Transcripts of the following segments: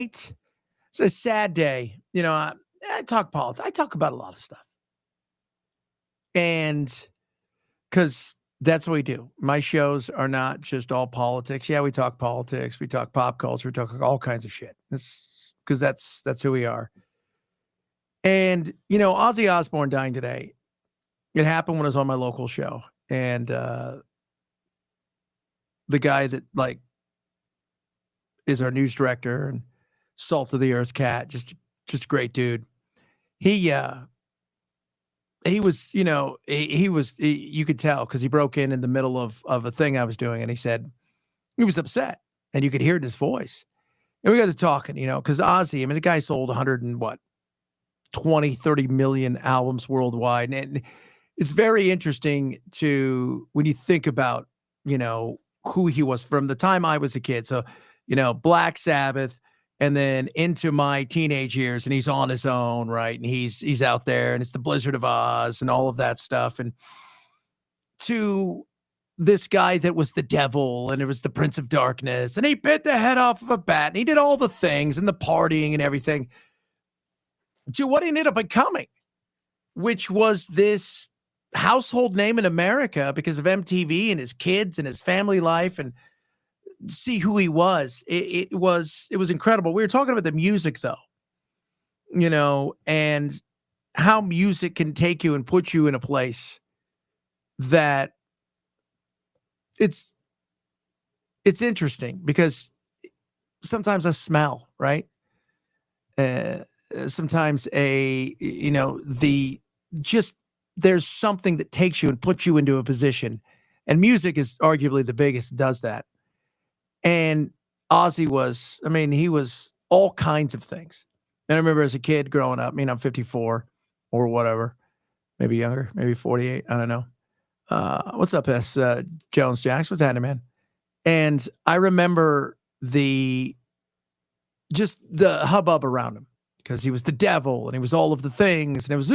It's a sad day. I talk politics. I talk about a lot of stuff. And because that's what we do. My shows are not just all politics. Yeah, we talk politics, we talk pop culture, we talk all kinds of shit. Because that's who we are. And Ozzy Osbourne dying today. It happened when I was on my local show, and the guy that is our news director and salt of the earth cat, just a great dude. He was, you could tell because he broke in the middle of a thing I was doing, and he said he was upset, and you could hear it in his voice. And we got to talking, because Ozzy, the guy sold 100 and what, 20, 30 million albums worldwide. And it's very interesting when you think about, who he was from the time I was a kid. So, Black Sabbath, and then into my teenage years, and he's on his own, right? And he's out there, and it's the Blizzard of Oz and all of that stuff. And to this guy that was the devil, and it was the Prince of Darkness, and he bit the head off of a bat, and he did all the things and the partying and everything, to what he ended up becoming, which was this household name in America because of MTV and his kids and his family life, and see who he was. It was incredible. We were talking about the music though, and how music can take you and put you in a place that it's interesting because sometimes a smell, right? Sometimes there's something that takes you and puts you into a position, and music is arguably the biggest that does that. And Ozzy was, he was all kinds of things. And I remember as a kid growing up, I'm 54 or whatever, maybe younger, maybe 48. I don't know. What's up, S. Jones Jacks? What's happening, man? And I remember the hubbub around him because he was the devil and he was all of the things. And it was,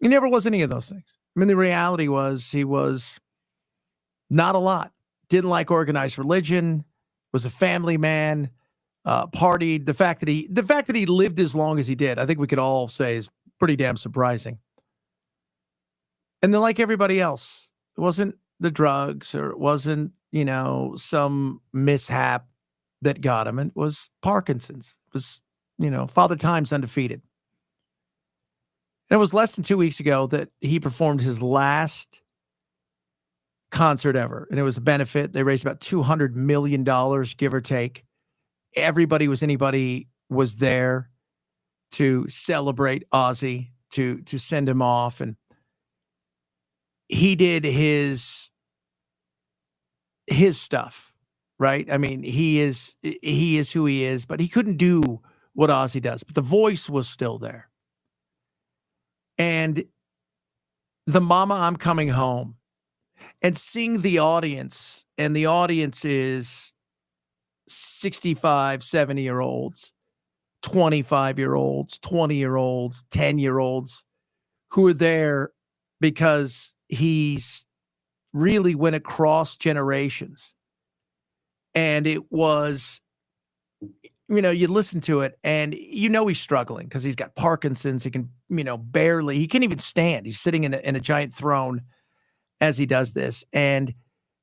he never was any of those things. The reality was he was not a lot. Didn't like organized religion, was a family man, partied. The fact that he lived as long as he did, I think we could all say is pretty damn surprising. And then like everybody else, it wasn't the drugs or it wasn't, some mishap that got him. It was Parkinson's. It was, Father Time's undefeated. And it was less than 2 weeks ago that he performed his last concert ever. And it was a benefit. They raised about $200 million, give or take. Anybody was there to celebrate Ozzy, to send him off. And he did his stuff, right? He is who he is, but he couldn't do what Ozzy does. But the voice was still there. And the Mama, I'm Coming Home, and seeing the audience, and the audience is 65, 70-year-olds, 25-year-olds, 20-year-olds, 10-year-olds who are there because he's really went across generations. And it was, you listen to it and he's struggling because he's got Parkinson's. He can, he can't even stand. He's sitting in a giant throne as he does this. And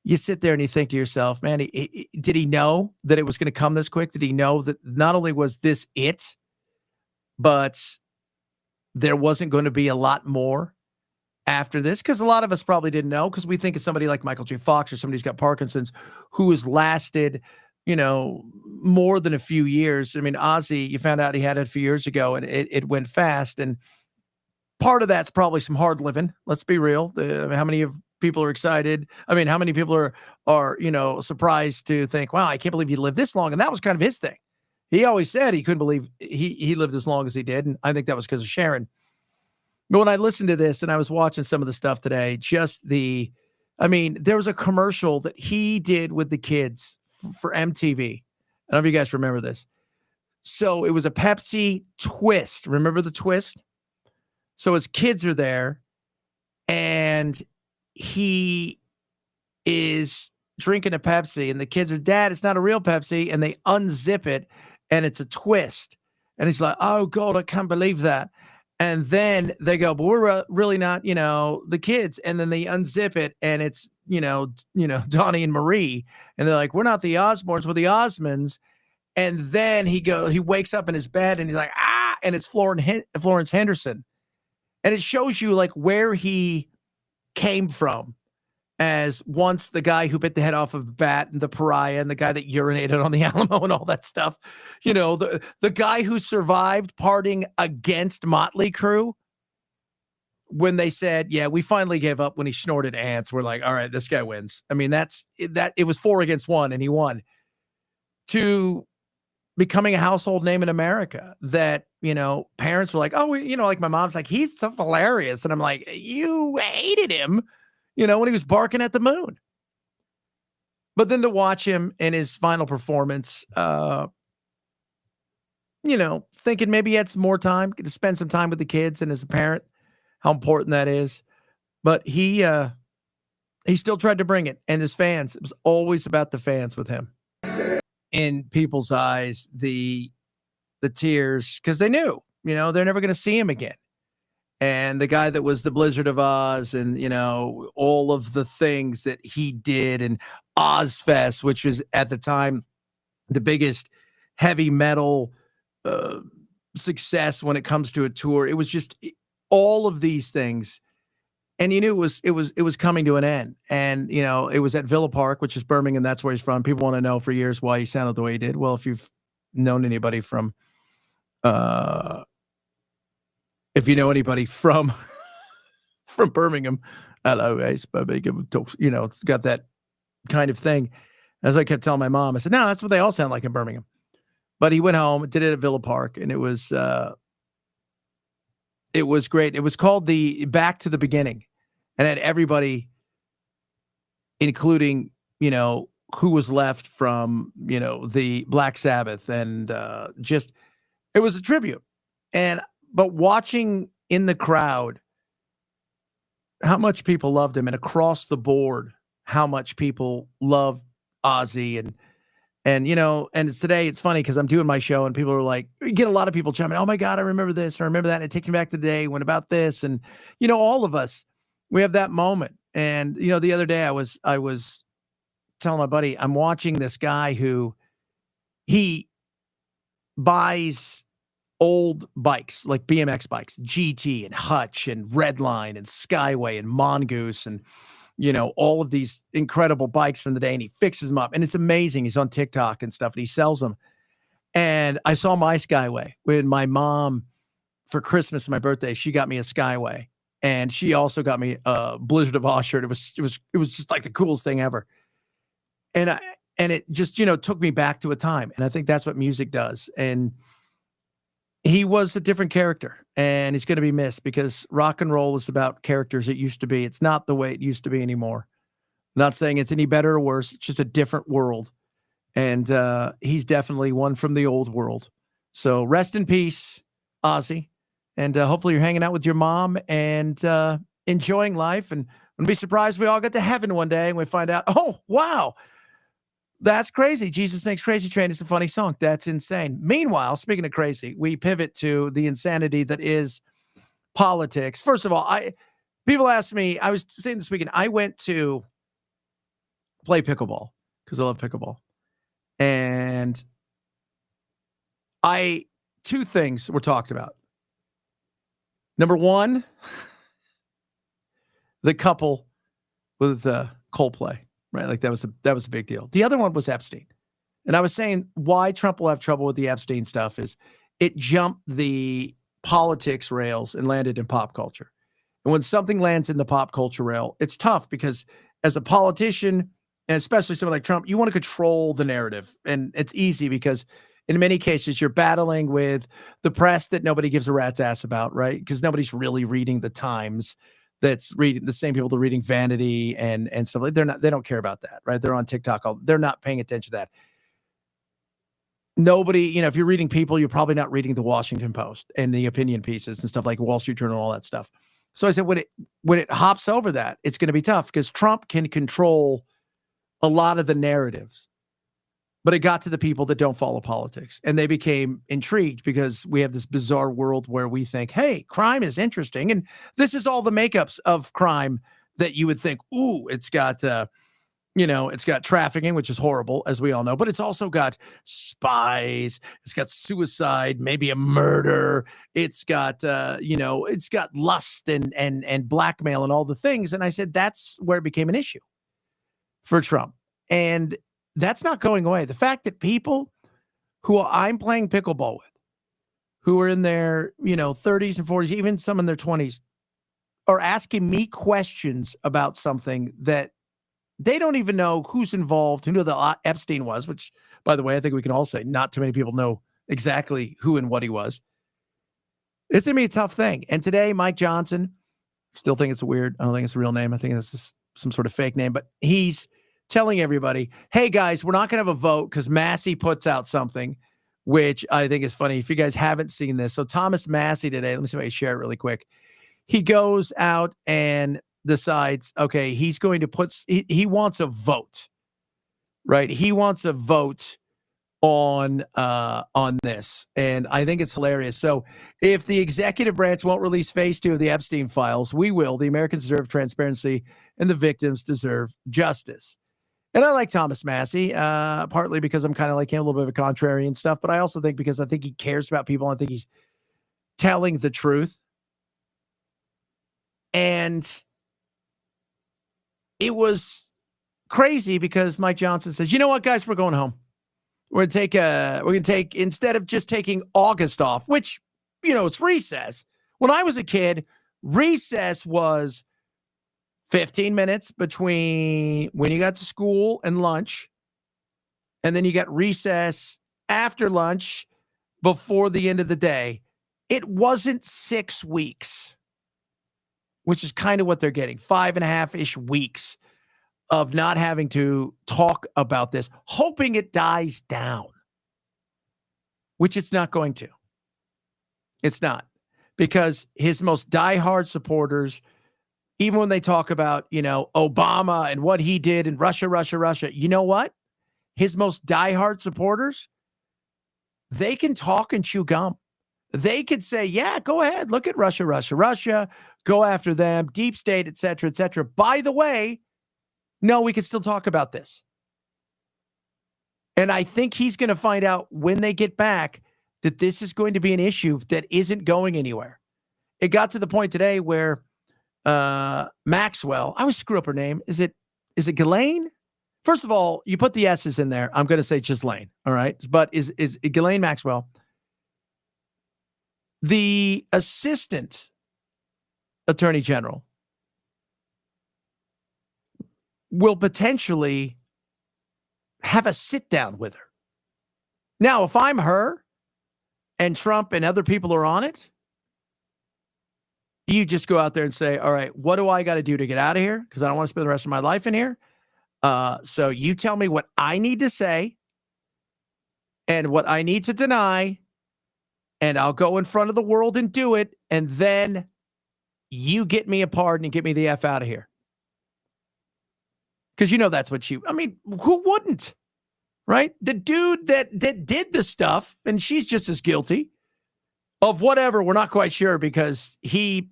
you sit there and you think to yourself, man, did he know that it was going to come this quick? Did he know that not only was this it, but there wasn't going to be a lot more after this? Because a lot of us probably didn't know, because we think of somebody like Michael J. Fox or somebody who's got Parkinson's who has lasted, more than a few years. Ozzy, you found out he had it a few years ago, and it went fast. And part of that's probably some hard living. Let's be real. How many of people are excited? How many people are surprised to think, wow, I can't believe he lived this long. And that was kind of his thing. He always said he couldn't believe he lived as long as he did. And I think that was because of Sharon. But when I listened to this and I was watching some of the stuff today, there was a commercial that he did with the kids for MTV. I don't know if you guys remember this. So it was a Pepsi twist. Remember the twist? So his kids are there and he is drinking a Pepsi, and the kids are, Dad, it's not a real Pepsi. And they unzip it, and it's a twist. And he's like, oh, God, I can't believe that. And then they go, but we're really not, the kids. And then they unzip it, and it's, Donnie and Marie. And they're like, we're not the Osbournes, we're the Osmonds. And then he wakes up in his bed, and he's like, ah, and it's Florence Henderson. And it shows you like where he came from, as once the guy who bit the head off of a bat, and the pariah, and the guy that urinated on the Alamo and all that stuff. The guy who survived partying against Motley Crue. When they said, yeah, we finally gave up when he snorted ants, we're like, all right, this guy wins. I mean, it was 4 against 1, and he won. To becoming a household name in America, that, parents were like, oh, like my mom's like, he's so hilarious. And I'm like, you hated him, when he was barking at the moon. But then to watch him in his final performance, thinking maybe he had some more time to spend some time with the kids, and as a parent, how important that is. But he still tried to bring it. And his fans, it was always about the fans with him. In people's eyes, the tears, because they knew, they're never going to see him again. And the guy that was the Blizzard of Oz, and, all of the things that he did, and Ozfest, which was at the time the biggest heavy metal success when it comes to a tour. It was just all of these things. And you knew it was coming to an end. And, it was at Villa Park, which is Birmingham. That's where he's from. People want to know for years why he sounded the way he did. Well, if you've known anybody from, from Birmingham, hello, Ace, Birmingham, it's got that kind of thing. As I kept telling my mom, I said, no, that's what they all sound like in Birmingham. But he went home, did it at Villa Park, and it was great. It was called the Back to the Beginning, and had everybody, including, who was left from, the Black Sabbath, and just, it was a tribute. But watching in the crowd how much people loved him, and across the board, how much people loved Ozzy, and today it's funny because I'm doing my show, and people are like, you get a lot of people chiming, oh my God, I remember this, or I remember that. And it takes me back to the day when about this. And, all of us, we have that moment. And, the other day I was telling my buddy, I'm watching this guy who he buys old bikes, like BMX bikes, GT and Hutch and Redline and Skyway and Mongoose, and all of these incredible bikes from the day, and he fixes them up, and it's amazing. He's on TikTok and stuff, and he sells them. And I saw my Skyway when my mom, for Christmas and my birthday, she got me a Skyway, and she also got me a Blizzard of Oz shirt. It was just like the coolest thing ever. And it just, took me back to a time. And I think that's what music does. And he was a different character, and he's going to be missed, because rock and roll is about characters. It used to be. It's not the way it used to be anymore. I'm not saying it's any better or worse. It's just a different world. And he's definitely one from the old world. So rest in peace, Ozzy. And hopefully you're hanging out with your mom and enjoying life. And wouldn't be surprised if we all get to heaven one day and we find out, oh, wow, that's crazy. Jesus Thinks Crazy Train is a funny song. That's insane. Meanwhile, speaking of crazy, we pivot to the insanity that is politics. First of all, people ask me, I was saying this weekend, I went to play pickleball because I love pickleball. And two things were talked about. Number one, the couple with Coldplay. Right, like that was a big deal. The other one was Epstein. And I was saying why Trump will have trouble with the Epstein stuff is it jumped the politics rails and landed in pop culture. And when something lands in the pop culture rail, it's tough, because as a politician, and especially someone like Trump, you want to control the narrative. And it's easy because in many cases you're battling with the press that nobody gives a rat's ass about, right? Because nobody's really reading the Times. That's reading the same people that are reading Vanity and stuff like they don't care about that, right? They're on TikTok. They're not paying attention to that. Nobody, if you're reading People, you're probably not reading the Washington Post and the opinion pieces and stuff like Wall Street Journal, all that stuff. So I said, when it hops over that, it's going to be tough, because Trump can control a lot of the narratives. But it got to the people that don't follow politics, and they became intrigued because we have this bizarre world where we think, hey, crime is interesting. And this is all the makeups of crime that you would think, ooh, it's got, it's got trafficking, which is horrible, as we all know, but it's also got spies. It's got suicide, maybe a murder. It's got, it's got lust and blackmail and all the things. And I said, that's where it became an issue for Trump. And that's not going away. The fact that people who I'm playing pickleball with, who are in their, 30s and 40s, even some in their 20s, are asking me questions about something that they don't even know who's involved, who the Epstein was, which, by the way, I think we can all say not too many people know exactly who and what he was. It's going to be a tough thing. And today, Mike Johnson, still think it's weird. I don't think it's a real name. I think this is some sort of fake name, but he's telling everybody, hey, guys, we're not going to have a vote because Massey puts out something, which I think is funny. If you guys haven't seen this. So Thomas Massey today, let me see if I can share it really quick. He goes out and decides, okay, he's going to he wants a vote, right? He wants a vote on this. And I think it's hilarious. So if the executive branch won't release phase 2 of the Epstein files, we will. The Americans deserve transparency and the victims deserve justice. And I like Thomas Massey, partly because I'm kind of like him, a little bit of a contrarian stuff, but I also think because I think he cares about people. I think he's telling the truth. And it was crazy because Mike Johnson says, you know what, guys, we're going home. We're going to take, instead of just taking August off, which, it's recess. When I was a kid, recess was 15 minutes between when you got to school and lunch, and then you got recess after lunch before the end of the day. It wasn't 6 weeks, which is kind of what they're getting, 5.5-ish weeks of not having to talk about this, hoping it dies down, which it's not going to. It's not, because his most diehard supporters, even when they talk about, Obama and what he did in Russia, you know what? His most diehard supporters, they can talk and chew gum. They could say, yeah, go ahead. Look at Russia. Go after them, deep state, et cetera, et cetera. By the way, no, we can still talk about this. And I think he's going to find out when they get back that this is going to be an issue that isn't going anywhere. It got to the point today where Maxwell, I always screw up her name. Is it Ghislaine? First of all, you put the S's in there. I'm going to say Ghislaine. All right. But is Ghislaine Maxwell, the assistant attorney general, will potentially have a sit down with her. Now, if I'm her and Trump and other people are on it, you just go out there and say, all right, what do I got to do to get out of here? Because I don't want to spend the rest of my life in here. So you tell me what I need to say and what I need to deny, and I'll go in front of the world and do it. And then you get me a pardon and get me the F out of here. Because that's what who wouldn't, right? The dude that did the stuff, and she's just as guilty of whatever. We're not quite sure because he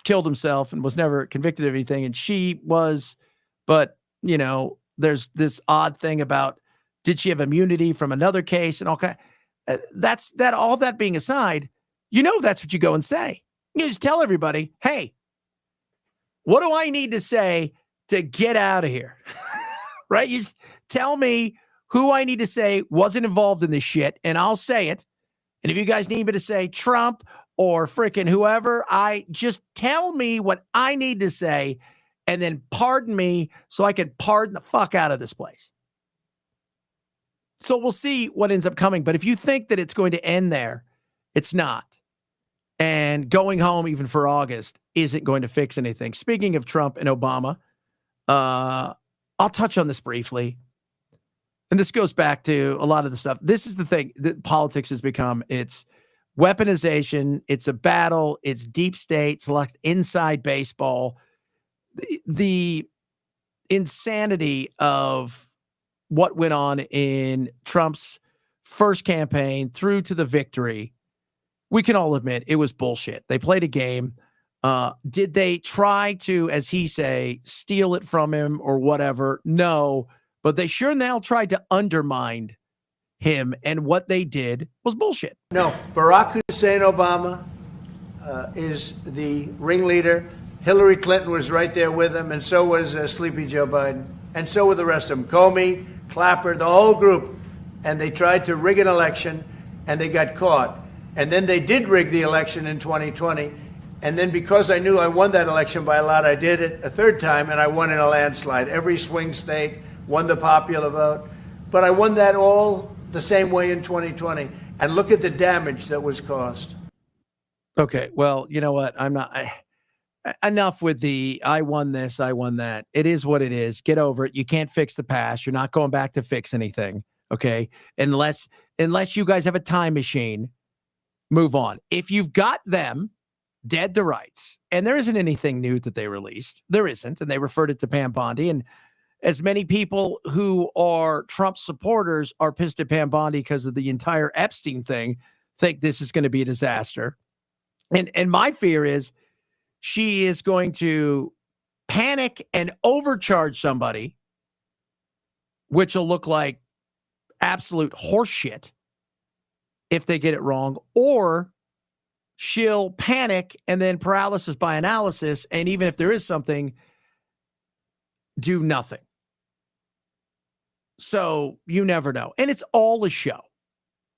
killed himself and was never convicted of anything. And she was, but there's this odd thing about, did she have immunity from another case and all kind? All that being aside, that's what you go and say. You just tell everybody, hey, what do I need to say to get out of here? Right? You just tell me who I need to say wasn't involved in this shit, and I'll say it. And if you guys need me to say Trump or freaking whoever, I just tell me what I need to say and then pardon me so I can pardon the fuck out of this place. So we'll see what ends up coming. But if you think that it's going to end there, it's not. And going home, even for August, isn't going to fix anything. Speaking of Trump and Obama, I'll touch on this briefly. And this goes back to a lot of the stuff. This is the thing that politics has become. It's weaponization. It's a battle. It's deep state. It's inside baseball. insanity of what went on in Trump's first campaign through to the victory, we can all admit it was bullshit. They played a game. Did they try to, as he say, steal it from him or whatever? No, but they sure now tried to undermine him, and what they did was bullshit. No, Barack Hussein Obama is the ringleader. Hillary Clinton was right there with him, and so was Sleepy Joe Biden, and so were the rest of them. Comey, Clapper, the whole group. And they tried to rig an election, and they got caught. And then they did rig the election in 2020. And then because I knew I won that election by a lot, I did it a third time, and I won in a landslide. Every swing state won the popular vote. But I won that all the same way in 2020. And look at the damage that was caused. Okay, well, you know what? Enough with the I won this, I won that. It is what it is. Get over it. You can't fix the past. You're not going back to fix anything, okay? Unless you guys have a time machine, move on. If you've got them dead to rights, and there isn't anything new that they released. There isn't, and they referred it to Pam Bondi, and as many people who are Trump supporters are pissed at Pam Bondi because of the entire Epstein thing, think this is going to be a disaster. And my fear is she is going to panic and overcharge somebody, which will look like absolute horseshit if they get it wrong, or she'll panic and then paralysis by analysis, and even if there is something, do nothing. So you never know. And it's all a show.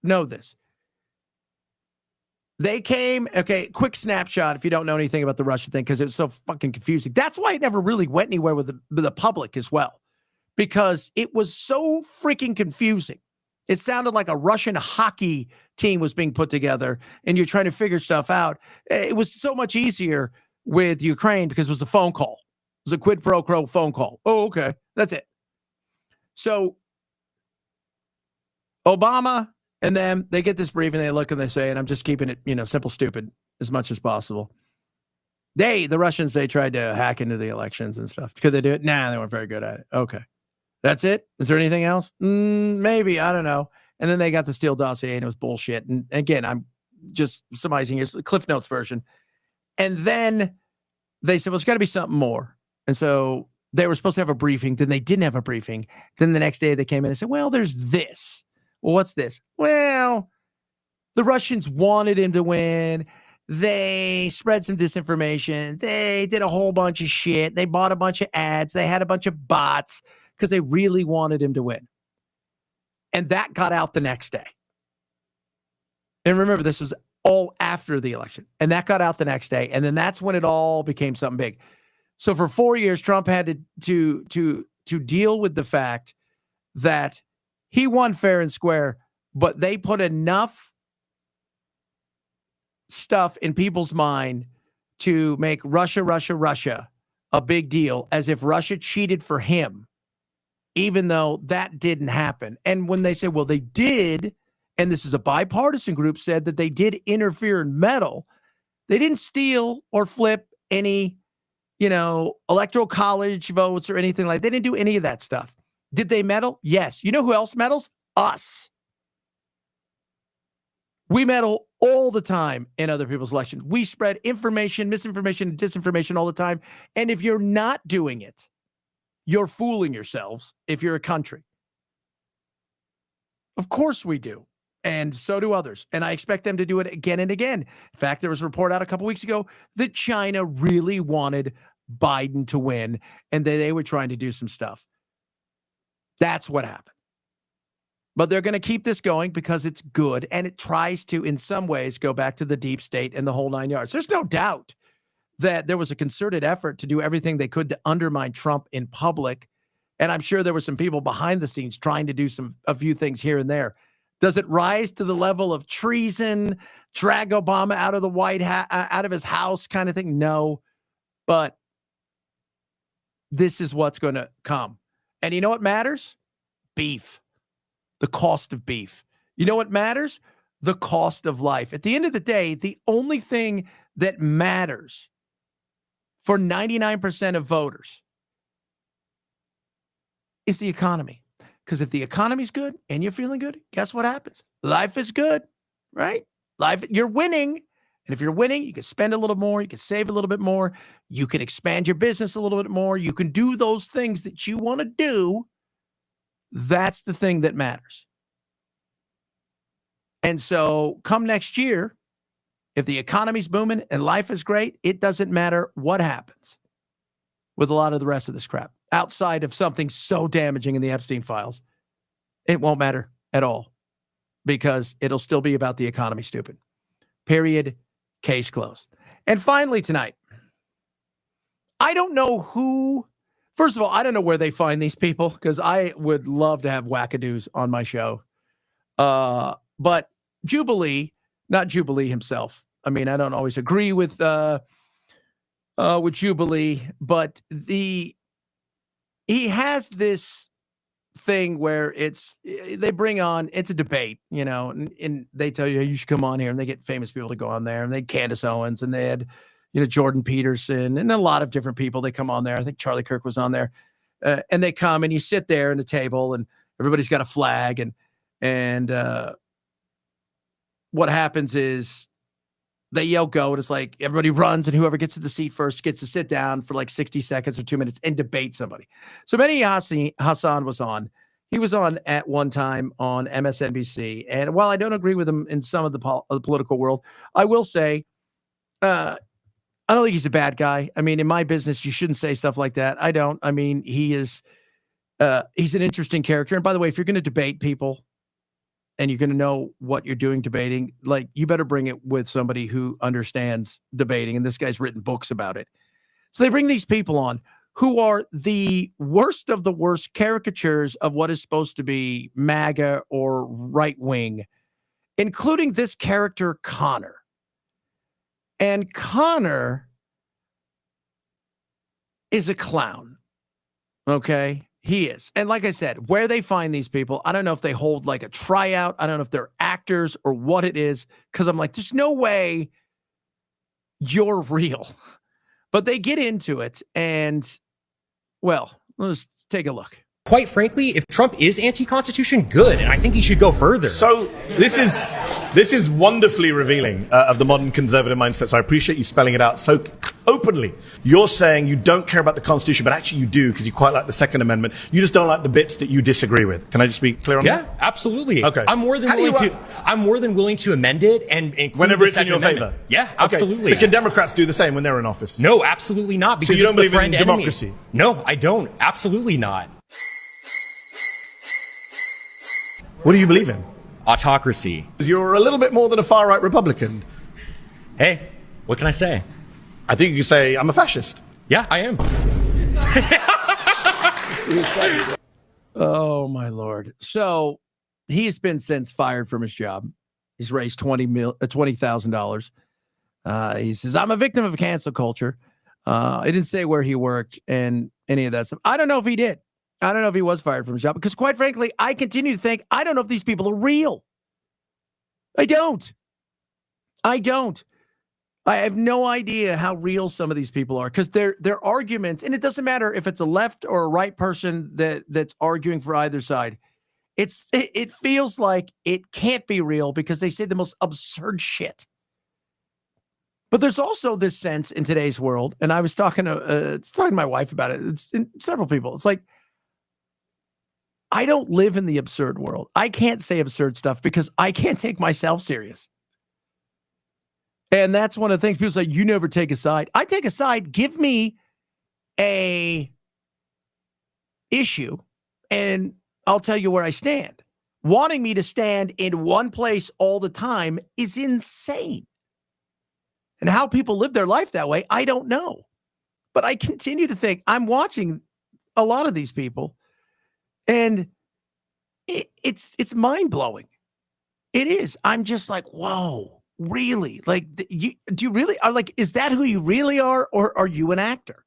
Know this. They came, okay, quick snapshot if you don't know anything about the Russia thing, because it was so fucking confusing. That's why it never really went anywhere with the public as well, because it was so freaking confusing. It sounded like a Russian hockey team was being put together and you're trying to figure stuff out. It was so much easier with Ukraine because it was a phone call. It was a quid pro quo phone call. Oh, okay. That's it. So Obama and them, they get this brief and they look and they say, and I'm just keeping it, simple, stupid as much as possible. The Russians, they tried to hack into the elections and stuff. Could they do it? Nah, they weren't very good at it. Okay. That's it? Is there anything else? Maybe. I don't know. And then they got the Steele dossier and it was bullshit. And again, I'm just summarizing here. It's the Cliff Notes version. And then they said, well, it's got to be something more. And so they were supposed to have a briefing. Then they didn't have a briefing. Then the next day they came in and said, well, there's this. Well, what's this? Well, the Russians wanted him to win. They spread some disinformation. They did a whole bunch of shit. They bought a bunch of ads. They had a bunch of bots because they really wanted him to win. And that got out the next day. And remember, this was all after the election. And that got out the next day. And then that's when it all became something big. So for 4 years, Trump had to deal with the fact that he won fair and square, but they put enough stuff in people's mind to make Russia a big deal, as if Russia cheated for him, even though that didn't happen. And when they say, well, they did, and this is a bipartisan group, said that they did interfere and meddle, they didn't steal or flip any, electoral college votes or anything like that. They didn't do any of that stuff. Did they meddle? Yes. You know who else meddles? Us. We meddle all the time in other people's elections. We spread information, misinformation, and disinformation all the time. And if you're not doing it, you're fooling yourselves if you're a country. Of course we do. And so do others. And I expect them to do it again and again. In fact, there was a report out a couple weeks ago that China really wanted Biden to win and that they were trying to do some stuff. That's what happened. But they're going to keep this going because it's good, and it tries to, in some ways, go back to the deep state and the whole 9 yards. There's no doubt that there was a concerted effort to do everything they could to undermine Trump in public, and I'm sure there were some people behind the scenes trying to do a few things here and there. Does it rise to the level of treason, drag Obama out of the out of his house kind of thing? No, but this is what's going to come. And you know what matters? Beef. The cost of beef. You know what matters? The cost of life. At the end of the day, the only thing that matters for 99% of voters is the economy. Because if the economy's good and you're feeling good, guess what happens? Life is good, right? You're winning. And if you're winning, you can spend a little more, you can save a little bit more, you can expand your business a little bit more, you can do those things that you want to do. That's the thing that matters. And so come next year, if the economy's booming and life is great, it doesn't matter what happens with a lot of the rest of this crap. Outside of something so damaging in the Epstein files, it won't matter at all because it'll still be about the economy, stupid. Period. Case closed. And finally tonight, I don't know who, first of all, I don't know where they find these people because I would love to have wackadoos on my show. But Jubilee, not Jubilee himself. I mean, I don't always agree with Jubilee, but he has this thing where they bring on, it's a debate, and they tell you, hey, you should come on here, and they get famous people to go on there, and they had Candace Owens, and they had, Jordan Peterson, and a lot of different people. They come on there. I think Charlie Kirk was on there, and they come, and you sit there at a table, and everybody's got a flag, and what happens is they yell go, and it's like everybody runs, and whoever gets to the seat first gets to sit down for like 60 seconds or 2 minutes and debate somebody. So Mehdi Hassan was on. He was on at one time on MSNBC. And while I don't agree with him in some of the political world, I will say I don't think he's a bad guy. I mean, in my business, you shouldn't say stuff like that. I don't. I mean, he's an interesting character. And by the way, if you're going to debate people, and you're going to know what you're doing debating, like you better bring it with somebody who understands debating. And this guy's written books about it. So they bring these people on who are the worst of the worst caricatures of what is supposed to be MAGA or right wing, including this character, Connor. And Connor is a clown. Okay. He is. And like I said, where they find these people, I don't know if they hold like a tryout. I don't know if they're actors or what it is. Because I'm like, there's no way you're real. But they get into it. And, well, let's take a look. Quite frankly, if Trump is anti-Constitution, good. And I think he should go further. So this is wonderfully revealing of the modern conservative mindset. So I appreciate you spelling it out so openly. You're saying you don't care about the Constitution, but actually you do because you quite like the Second Amendment. You just don't like the bits that you disagree with. Can I just be clear on that? Yeah, absolutely. Okay. I'm more than willing to amend it and include whenever the it's in your Second favor. Amendment. Yeah, absolutely. Okay. So can Democrats do the same when they're in office? No, absolutely not. Because so you don't it's the believe in friend democracy? Enemy. No, I don't. Absolutely not. What do you believe in? Autocracy. You're a little bit more than a far-right Republican. Hey, what can I say? I think you could say I'm a fascist. Yeah, I am. Oh, my Lord. So he's been since fired from his job. He's raised $20,000. He says, I'm a victim of cancel culture. He didn't say where he worked and any of that stuff. I don't know if he did. I don't know if he was fired from his job because, quite frankly, I continue to think I don't know if these people are real. I don't. I have no idea how real some of these people are because their arguments, and it doesn't matter if it's a left or a right person that's arguing for either side. It feels like it can't be real because they say the most absurd shit. But there's also this sense in today's world, and I was talking to my wife about it. It's in several people. It's like, I don't live in the absurd world. I can't say absurd stuff because I can't take myself serious. And that's one of the things people say, you never take a side. I take a side. Give me a issue and I'll tell you where I stand. Wanting me to stand in one place all the time is insane. And how people live their life that way, I don't know. But I continue to think I'm watching a lot of these people. And it's mind-blowing. It is. I'm just like, whoa, really? Like, do you really are like, is that who you really are? Or are you an actor?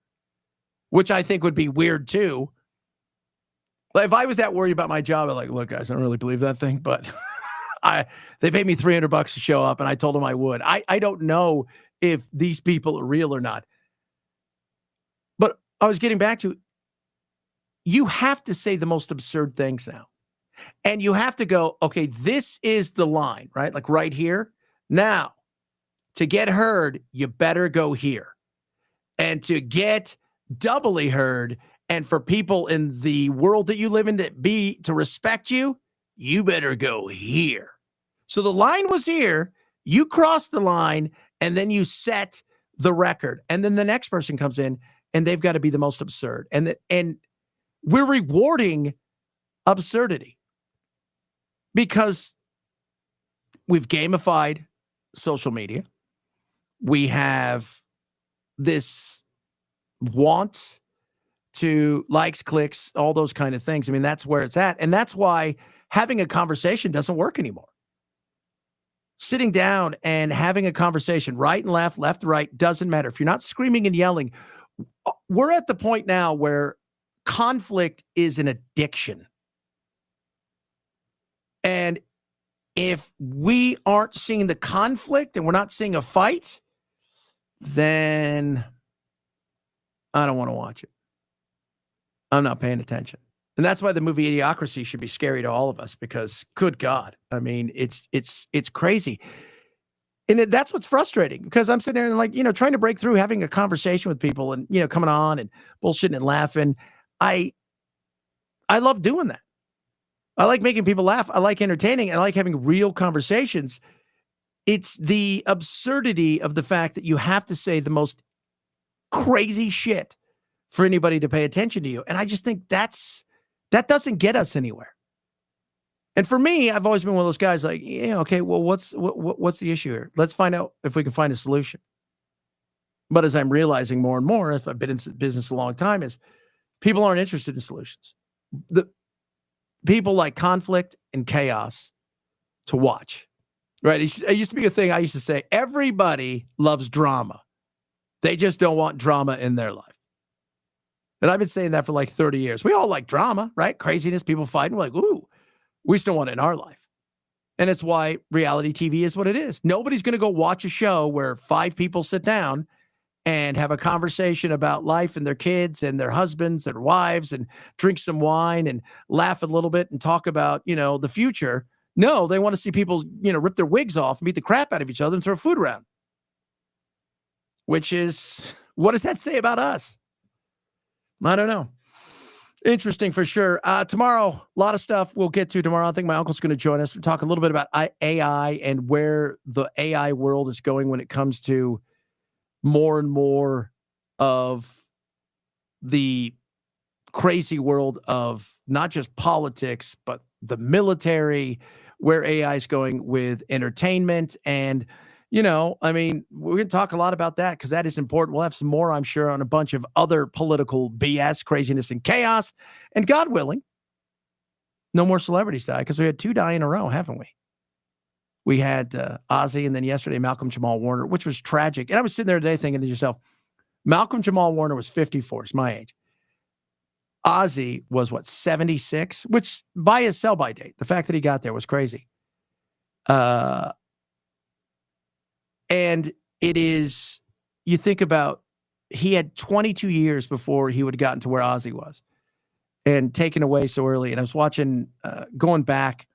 Which I think would be weird too. Like if I was that worried about my job, I'm like, look, guys, I don't really believe that thing, but they paid me $300 to show up and I told them I would. I don't know if these people are real or not. But I was getting back to, you have to say the most absurd things now. And you have to go, okay, this is the line, right? Like right here. Now, to get heard, you better go here. And to get doubly heard, and for people in the world that you live in to respect you, you better go here. So the line was here, you crossed the line, and then you set the record. And then the next person comes in and they've got to be the most absurd. And we're rewarding absurdity because we've gamified social media. We have this want to likes, clicks, all those kind of things. I mean, that's where it's at. And that's why having a conversation doesn't work anymore. Sitting down and having a conversation, right and left to right, doesn't matter. If you're not screaming and yelling, we're at the point now where conflict is an addiction. And if we aren't seeing the conflict and we're not seeing a fight, then I don't want to watch it. I'm not paying attention. And that's why the movie Idiocracy should be scary to all of us, because good God, I mean, it's crazy. And that's what's frustrating, because I'm sitting there and, like, trying to break through, having a conversation with people and, coming on and bullshitting and laughing. I love doing that. I like making people laugh. I like entertaining. I like having real conversations. It's the absurdity of the fact that you have to say the most crazy shit for anybody to pay attention to you. And I just think that doesn't get us anywhere. And for me, I've always been one of those guys like, okay, well, what's the issue here? Let's find out if we can find a solution. But as I'm realizing more and more, if I've been in business a long time, is people aren't interested in solutions. The people like conflict and chaos to watch, right? It used to be a thing I used to say, everybody loves drama. They just don't want drama in their life. And I've been saying that for like 30 years. We all like drama, right? Craziness, people fighting. We're like, ooh, we just don't want it in our life. And it's why reality TV is what it is. Nobody's going to go watch a show where 5 people sit down and have a conversation about life and their kids and their husbands and wives and drink some wine and laugh a little bit and talk about, the future. No, they want to see people, rip their wigs off and beat the crap out of each other and throw food around. Which is, what does that say about us? I don't know. Interesting for sure. Tomorrow, a lot of stuff we'll get to tomorrow. I think my uncle's going to join us. We'll talk a little bit about AI and where the AI world is going when it comes to more and more of the crazy world of not just politics, but the military, where AI is going with entertainment. And, we're going to talk a lot about that because that is important. We'll have some more, I'm sure, on a bunch of other political BS, craziness, and chaos. And God willing, no more celebrities die, because we had 2 die in a row, haven't we? We had Ozzy, and then yesterday, Malcolm Jamal Warner, which was tragic. And I was sitting there today thinking to yourself, Malcolm Jamal Warner was 54, it's my age. Ozzy was, 76? Which, by his sell-by date, the fact that he got there was crazy. And it is, you think about, he had 22 years before he would have gotten to where Ozzy was and taken away so early. And I was watching, going back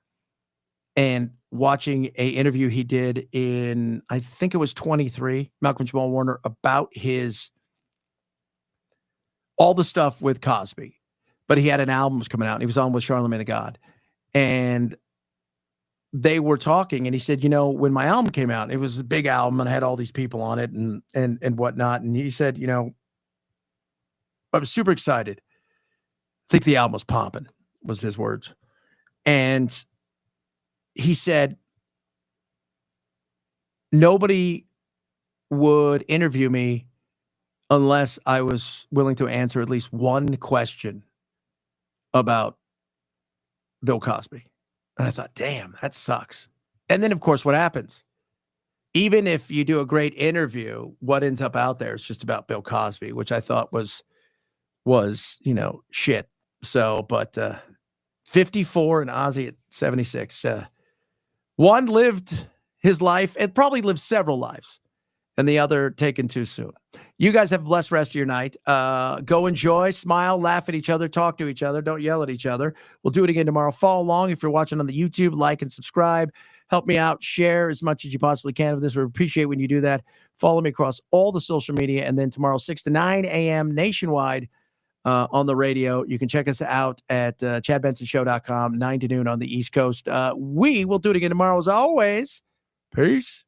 and watching a interview he did in, I think it was 23, Malcolm Jamal Warner, about all the stuff with Cosby. But he had an album was coming out, and he was on with Charlamagne the God. And they were talking, and he said, when my album came out, it was a big album, and I had all these people on it and whatnot. And he said, I was super excited. I think the album was popping, was his words. And he said, nobody would interview me unless I was willing to answer at least one question about Bill Cosby. And I thought, damn, that sucks. And then, of course, what happens? Even if you do a great interview, what ends up out there is just about Bill Cosby, which I thought was shit. So, but 54 and Ozzy at 76. One lived his life and probably lived several lives. and the other taken too soon. You guys have a blessed rest of your night. Go enjoy, smile, laugh at each other, talk to each other. Don't yell at each other. We'll do it again tomorrow. Follow along. If you're watching on the YouTube, like and subscribe. Help me out. Share as much as you possibly can of this. We appreciate when you do that. Follow me across all the social media. And then tomorrow, 6 to 9 a.m. nationwide on the radio. You can check us out at chadbensonshow.com, 9 to noon on the East Coast. We will do it again tomorrow as always. Peace.